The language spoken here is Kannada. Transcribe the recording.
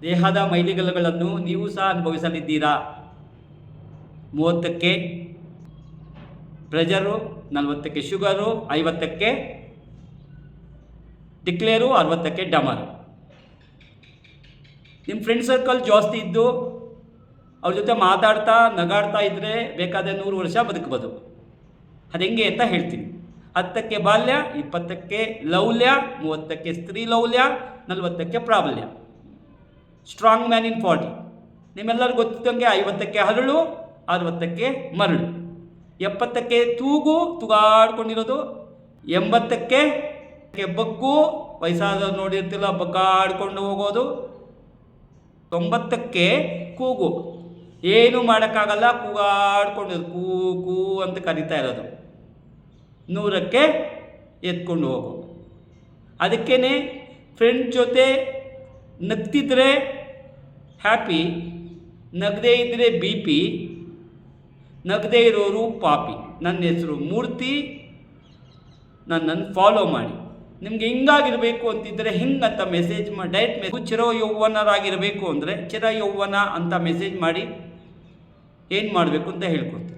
ದೇಹದ ಮೈಲಿಗಲ್ಲುಗಳನ್ನು ನೀವು ಸಹ ಅನುಭವಿಸಲಿದ್ದೀರಾ. 30ಕ್ಕೆ ಪ್ರೆಷರು, 40ಕ್ಕೆ ಶುಗರು, 50ಕ್ಕೆ ಡಿಕ್ಲೇರು, 60ಕ್ಕೆ ಡಮರು. ನಿಮ್ಮ ಫ್ರೆಂಡ್ ಸರ್ಕಲ್ ಜಾಸ್ತಿ ಇದ್ದು ಅವ್ರ ಜೊತೆ ಮಾತಾಡ್ತಾ ನಗಾಡ್ತಾ ಇದ್ದರೆ ಬೇಕಾದರೆ 100 ವರ್ಷ ಬದುಕಬಹುದು. ಅದು ಹೆಂಗೆ ಅಂತ ಹೇಳ್ತೀನಿ. 10ಕ್ಕೆ ಬಾಲ್ಯ, 20ಕ್ಕೆ ಲೌಲ್ಯ, 30ಕ್ಕೆ ಸ್ತ್ರೀ ಲೌಲ್ಯ, 40ಕ್ಕೆ ಪ್ರಾಬಲ್ಯ. Strong man in 40. ನಿಮ್ಮೆಲ್ಲರಿಗೂ ಗೊತ್ತಿದ್ದಂಗೆ 50ಕ್ಕೆ ಹರಳು, 60ಕ್ಕೆ ಮರಳು, 70ಕ್ಕೆ ತೂಗಾಡ್ಕೊಂಡಿರೋದು, 80ಕ್ಕೆ ಬಗ್ಗು, ವಯಸ್ಸಾದವ್ರು ನೋಡಿರ್ತಿಲ್ಲ ಬಗ್ಗಾಡ್ಕೊಂಡು ಹೋಗೋದು, 90ಕ್ಕೆ ಕೂಗು, ಏನು ಮಾಡೋಕ್ಕಾಗಲ್ಲ ಕೂಗಾಡ್ಕೊಂಡು ಕೂ ಕೂ ಅಂತ ಕರಿತಾ ಇರೋದು, 100ಕ್ಕೆ ಎತ್ಕೊಂಡು ಹೋಗು. ಅದಕ್ಕೇ ಫ್ರೆಂಡ್ ಜೊತೆ ನಗ್ತಿದ್ರೆ ಹ್ಯಾಪಿ, ನಗದೇ ಇದ್ದರೆ ಬಿ ಪಿ, ನಗದೇ ಇರೋರು ಪಾಪಿ. ನನ್ನ ಹೆಸರು ಮೂರ್ತಿ, ನನ್ನನ್ನು ಫಾಲೋ ಮಾಡಿ. ನಿಮಗೆ ಹಿಂಗಾಗಿರಬೇಕು ಅಂತಿದ್ದರೆ ಹಿಂಗಂತ ಮೆಸೇಜ್ ಮಾಡಿ, ಡೈರೆಕ್ಟ್ ಚಿರ ಯೌವನರಾಗಿರಬೇಕು ಅಂದರೆ ಚಿರ ಯೌವನ ಅಂತ ಮೆಸೇಜ್ ಮಾಡಿ ಏನು ಮಾಡಬೇಕು ಅಂತ ಹೇಳ್ಕೊಡ್ತೀನಿ.